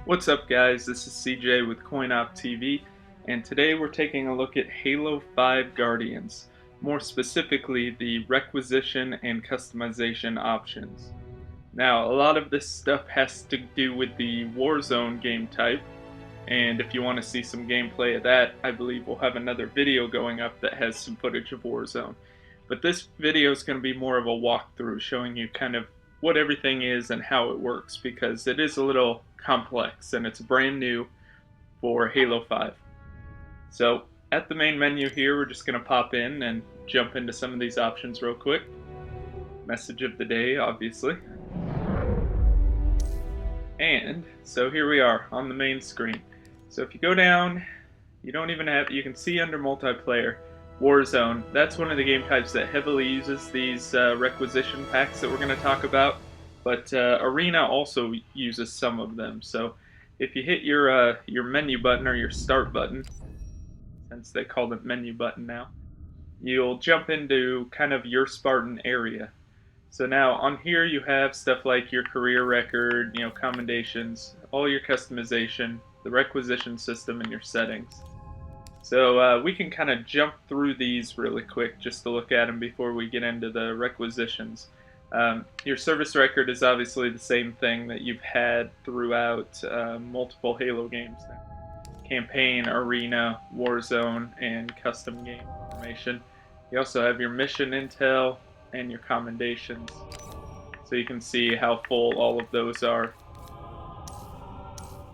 What's up guys, this is CJ with CoinOpTV, and today we're taking a look at Halo 5 Guardians, more specifically the requisition and customization options. Now, a lot of this stuff has to do with the Warzone game type, and if you want to see some gameplay of that, I believe we'll have another video going up that has some footage of Warzone. But this video is going to be more of a walkthrough, showing you kind of what everything is and how it works, because it is a little complex and it's brand new for Halo 5. So at the main menu here, we're just going to pop in and jump into some of these options real quick. Message of the day, obviously. And so here we are on the main screen. So if you go down, you can see under multiplayer, Warzone. That's one of the game types that heavily uses these requisition packs that we're going to talk about, but Arena also uses some of them. So if you hit your menu button or your start button, since they call it menu button now, you'll jump into kind of your Spartan area. So now on here you have stuff like your career record, commendations, all your customization, the requisition system, and your settings. So we can kind of jump through these really quick just to look at them before we get into the requisitions. Your service record is obviously the same thing that you've had throughout multiple Halo games. Campaign, Arena, Warzone, and custom game information. You also have your mission intel and your commendations. So you can see how full all of those are.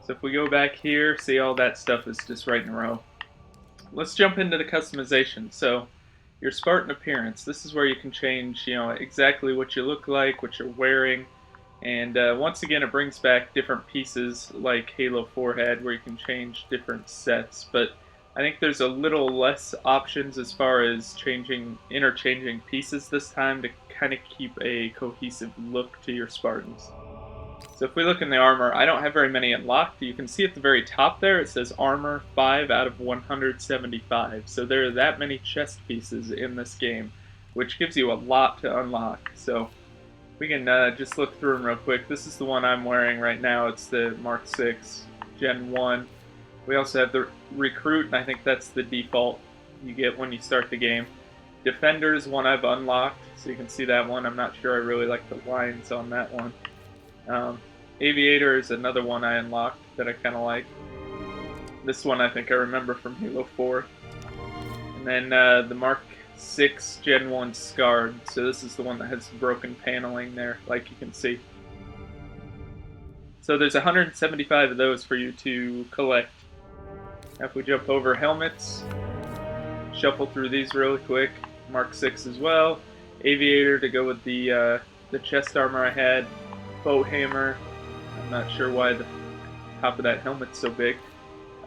So if we go back here, see all that stuff is just right in a row. Let's jump into the customization. So your Spartan appearance, this is where you can change exactly what you look like, what you're wearing, and once again it brings back different pieces like Halo 4 had, where you can change different sets, but I think there's a little less options as far as interchanging pieces this time to kind of keep a cohesive look to your Spartans. So if we look in the armor, I don't have very many unlocked. You can see at the very top there it says armor 5 out of 175. So there are that many chest pieces in this game, which gives you a lot to unlock. So we can just look through them real quick. This is the one I'm wearing right now. It's the Mark 6 Gen 1. We also have the Recruit, and I think that's the default you get when you start the game. Defender is one I've unlocked, so you can see that one. I'm not sure I really like the lines on that one. Aviator is another one I unlocked that I kind of like. This one I think I remember from Halo 4. And then the Mark 6 Gen 1 Scarred. So this is the one that has broken paneling there, like you can see. So there's 175 of those for you to collect. Now if we jump over helmets, shuffle through these really quick. Mark 6 as well. Aviator to go with the chest armor I had. Boat hammer. I'm not sure why the top of that helmet's so big.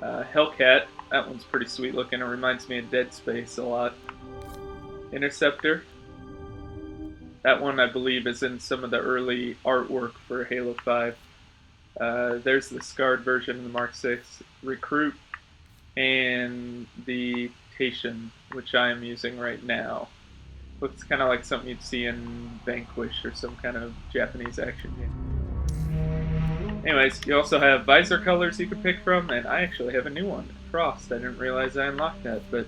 Hellcat, that one's pretty sweet looking. It reminds me of Dead Space a lot. Interceptor. That one I believe is in some of the early artwork for Halo 5. There's the scarred version of the Mark 6. Recruit. And the Tation, which I am using right now. Looks kind of like something you'd see in Vanquish or some kind of Japanese action game. Anyways, you also have visor colors you can pick from, and I actually have a new one, Frost. I didn't realize I unlocked that, but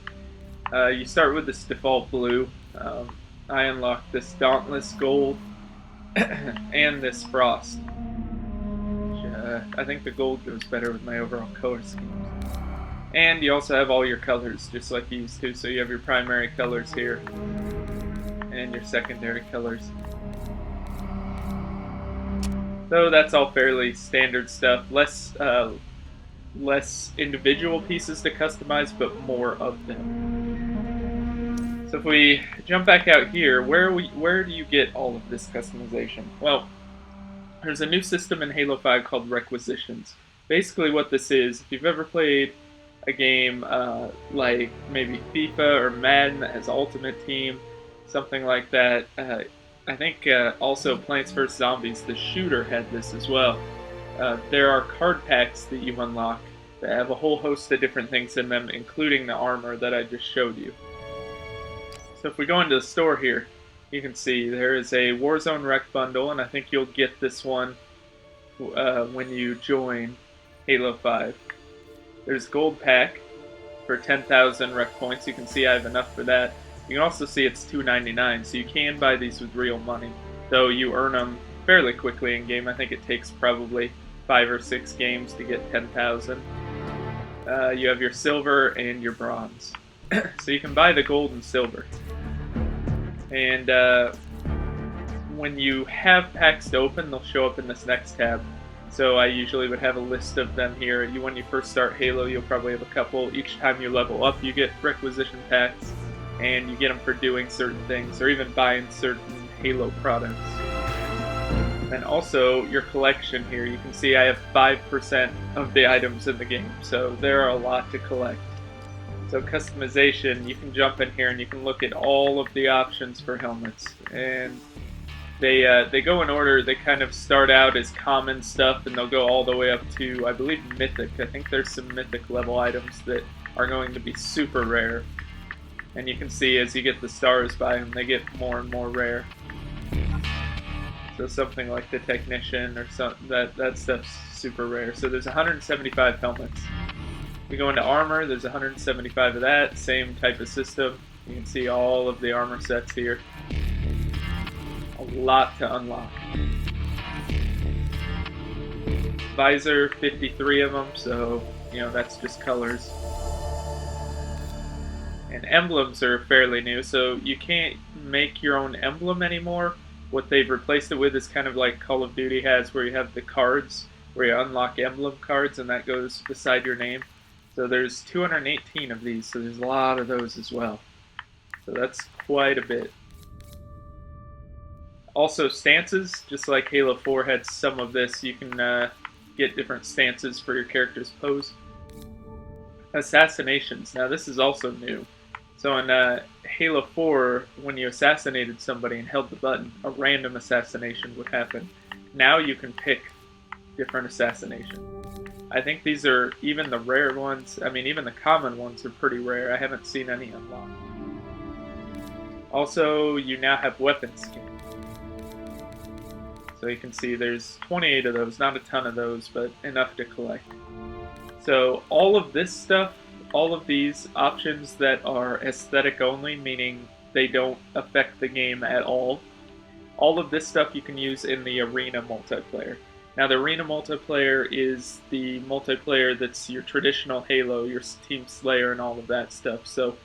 you start with this default blue. I unlocked this Dauntless Gold and this Frost. Which, I think the gold goes better with my overall color scheme. And you also have all your colors, just like you used to. So you have your primary colors here, and your secondary colors. So that's all fairly standard stuff. Less individual pieces to customize, but more of them. So if we jump back out here, where do you get all of this customization? Well, there's a new system in Halo 5 called Requisitions. Basically what this is, if you've ever played a game like maybe FIFA or Madden that has Ultimate Team, something like that. I think also Plants vs. Zombies, the shooter, had this as well. There are card packs that you unlock that have a whole host of different things in them, including the armor that I just showed you. So if we go into the store here, you can see there is a Warzone Rec bundle, and I think you'll get this one when you join. Halo 5. There's Gold Pack for 10,000 rec points. You can see I have enough for that. You can also see it's $2.99, so you can buy these with real money, though you earn them fairly quickly in game. I think it takes probably 5 or 6 games to get 10,000. You have your silver and your bronze. So you can buy the gold and silver. And when you have packs to open, they'll show up in this next tab. So I usually would have a list of them here. When you first start Halo, you'll probably have a couple. Each time you level up, you get Requisition packs, and you get them for doing certain things, or even buying certain Halo products. And also, your collection here, you can see I have 5% of the items in the game, so there are a lot to collect. So customization, you can jump in here and you can look at all of the options for helmets. And they go in order. They kind of start out as common stuff, and they'll go all the way up to, I believe, mythic. I think there's some mythic level items that are going to be super rare. And you can see as you get the stars by them, they get more and more rare. So something like the Technician or something, that stuff's super rare. So there's 175 helmets. We go into armor, there's 175 of that, same type of system. You can see all of the armor sets here. A lot to unlock. Visor, 53 of them, so that's just colors. And emblems are fairly new, so you can't make your own emblem anymore. What they've replaced it with is kind of like Call of Duty has, where you have the cards, where you unlock emblem cards, and that goes beside your name. So there's 218 of these, so there's a lot of those as well. So that's quite a bit. Also stances, just like Halo 4 had some of this, you can get different stances for your character's pose. Assassinations, now this is also new. So in Halo 4, when you assassinated somebody and held the button, a random assassination would happen. Now you can pick different assassinations. I think these are, even the rare ones, even the common ones are pretty rare. I haven't seen any unlocked. Also, you now have weapon skins. So you can see there's 28 of those, not a ton of those, but enough to collect. So all of this stuff, all of these options that are aesthetic only, meaning they don't affect the game at all of this stuff you can use in the arena multiplayer. Now the arena multiplayer is the multiplayer that's your traditional Halo, your Team Slayer and all of that stuff. So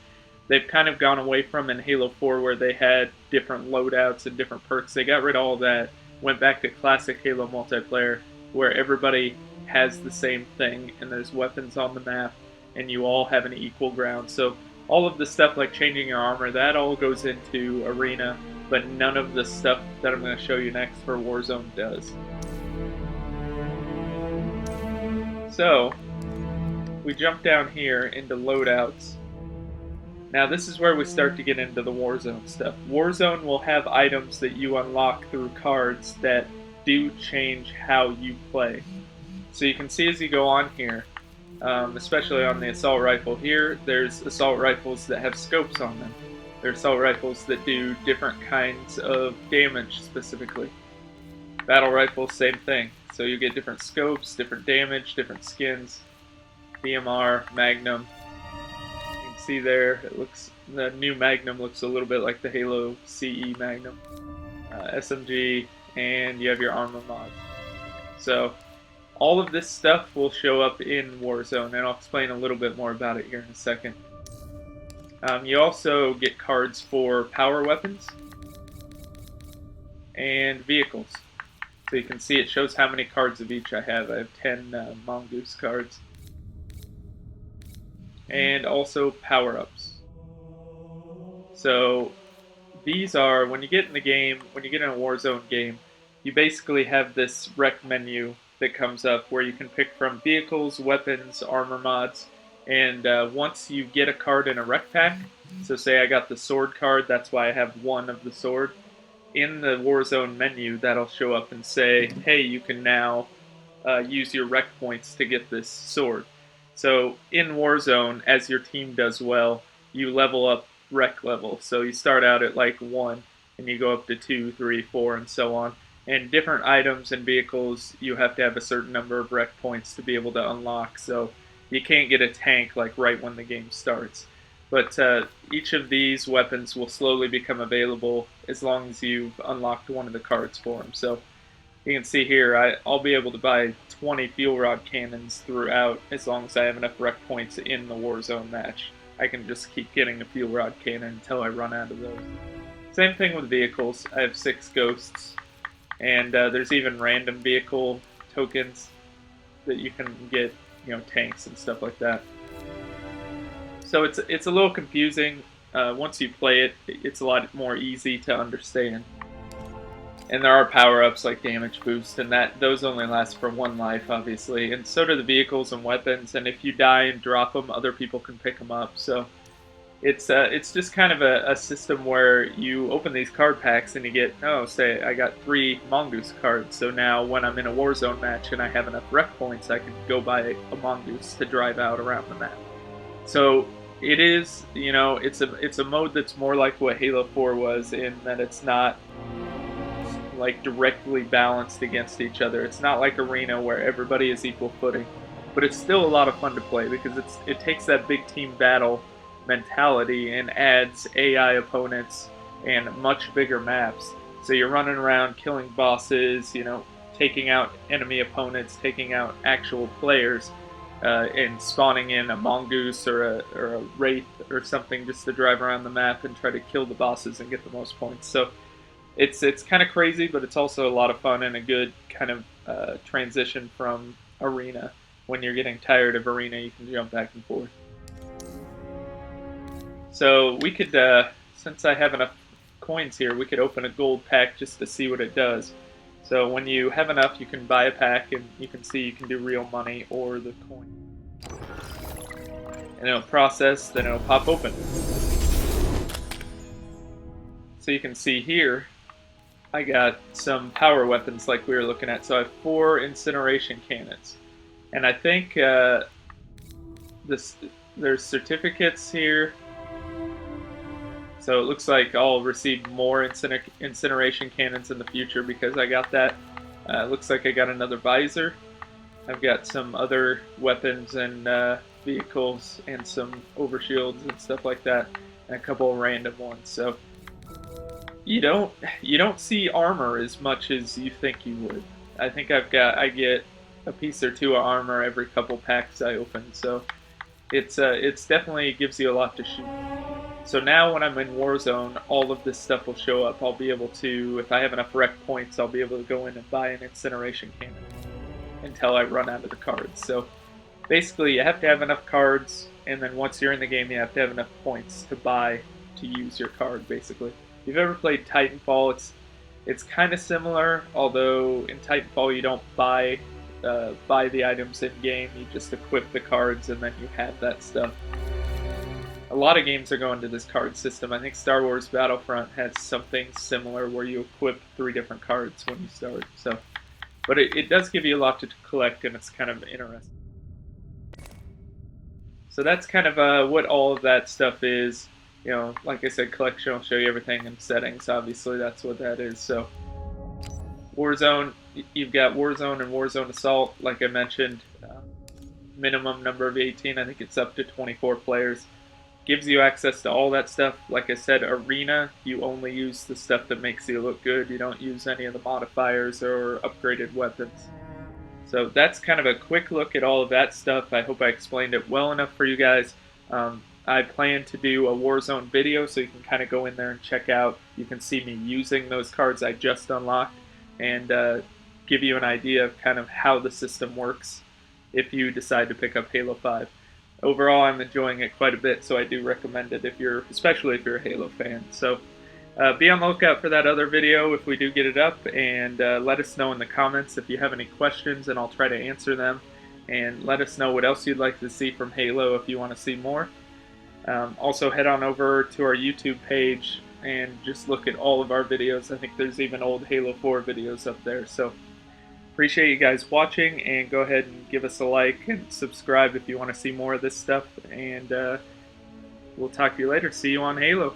they've kind of gone away from in Halo 4 where they had different loadouts and different perks. They got rid of all that, went back to classic Halo multiplayer where everybody has the same thing and there's weapons on the map and you all have an equal ground. So all of the stuff like changing your armor, that all goes into arena, but none of the stuff that I'm going to show you next for Warzone does. So, we jump down here into loadouts. Now this is where we start to get into the Warzone stuff. Warzone will have items that you unlock through cards that do change how you play. So you can see as you go on here, especially on the assault rifle here, there's assault rifles that have scopes on them. There are assault rifles that do different kinds of damage specifically. Battle rifles, same thing. So you get different scopes, different damage, different skins. BMR, Magnum. You can see there, the new Magnum looks a little bit like the Halo CE Magnum. SMG, and you have your armor mods. So all of this stuff will show up in Warzone, and I'll explain a little bit more about it here in a second. You also get cards for power weapons and vehicles. So you can see it shows how many cards of each I have. I have 10 Mongoose cards. And also power-ups. So these are, when you get in the game, when you get in a Warzone game, you basically have this rec menu that comes up where you can pick from vehicles, weapons, armor mods, and once you get a card in a rec pack, so say I got the sword card, that's why I have one of the sword, in the Warzone menu that'll show up and say, hey, you can now use your rec points to get this sword. So in Warzone, as your team does well, you level up rec level. So you start out at like 1, and you go up to 2, 3, 4, and so on. And different items and vehicles, you have to have a certain number of rec points to be able to unlock. So you can't get a tank like right when the game starts. But each of these weapons will slowly become available as long as you've unlocked one of the cards for them. So you can see here, I'll be able to buy 20 fuel rod cannons throughout as long as I have enough rec points in the Warzone match. I can just keep getting the fuel rod cannon until I run out of those. Same thing with vehicles. I have 6 ghosts, and there's even random vehicle tokens that you can get, tanks and stuff like that. So it's a little confusing. Once you play it, it's a lot more easy to understand. And there are power-ups like damage boost, and those only last for 1 life, obviously. And so do the vehicles and weapons. And if you die and drop them, other people can pick them up. So it's just kind of a system where you open these card packs and you get, say I got 3 Mongoose cards. So now when I'm in a Warzone match and I have enough rec points, I can go buy a Mongoose to drive out around the map. So it is, it's a mode that's more like what Halo 4 was, in that it's not like directly balanced against each other. It's not like Arena where everybody is equal footing, but it's still a lot of fun to play because it takes that big team battle mentality and adds AI opponents and much bigger maps. So you're running around killing bosses, taking out enemy opponents, taking out actual players, and spawning in a Mongoose or a Wraith or something just to drive around the map and try to kill the bosses and get the most points. So it's kind of crazy, but it's also a lot of fun and a good kind of transition from Arena. When you're getting tired of Arena, you can jump back and forth. So we could, since I have enough coins here, we could open a gold pack just to see what it does. So when you have enough, you can buy a pack, and you can see you can do real money or the coin. And it'll process, then it'll pop open. So you can see here, I got some power weapons like we were looking at. So I have 4 incineration cannons. And I think there's certificates here. So it looks like I'll receive more incineration cannons in the future because I got that. Looks like I got another visor. I've got some other weapons and vehicles and some overshields and stuff like that, and a couple of random ones. So you don't see armor as much as you think you would. I think I get a piece or 2 of armor every couple packs I open. So it's definitely gives you a lot to shoot. So now when I'm in Warzone, all of this stuff will show up. I'll be able to, if I have enough rec points, I'll be able to go in and buy an incineration cannon until I run out of the cards. So basically you have to have enough cards, and then once you're in the game you have to have enough points to use your card, basically. If you've ever played Titanfall, it's kind of similar, although in Titanfall you don't buy the items in game, you just equip the cards and then you have that stuff. A lot of games are going to this card system. I think Star Wars Battlefront has something similar where you equip 3 different cards when you start. So, but it does give you a lot to collect, and it's kind of interesting. So that's kind of what all of that stuff is. Like I said, collection will show you everything in settings. Obviously, that's what that is. So Warzone, you've got Warzone and Warzone Assault. Like I mentioned, minimum number of 18. I think it's up to 24 players. Gives you access to all that stuff. Like I said, Arena, you only use the stuff that makes you look good. You don't use any of the modifiers or upgraded weapons. So that's kind of a quick look at all of that stuff. I hope I explained it well enough for you guys. I plan to do a Warzone video, so you can kind of go in there and check out. You can see me using those cards I just unlocked and give you an idea of kind of how the system works if you decide to pick up Halo 5. Overall, I'm enjoying it quite a bit, so I do recommend it, especially if you're a Halo fan. So be on the lookout for that other video if we do get it up, and let us know in the comments if you have any questions, and I'll try to answer them. And let us know what else you'd like to see from Halo if you want to see more. Also, head on over to our YouTube page and just look at all of our videos. I think there's even old Halo 4 videos up there. So appreciate you guys watching, and go ahead and give us a like and subscribe if you want to see more of this stuff, and we'll talk to you later. See you on Halo.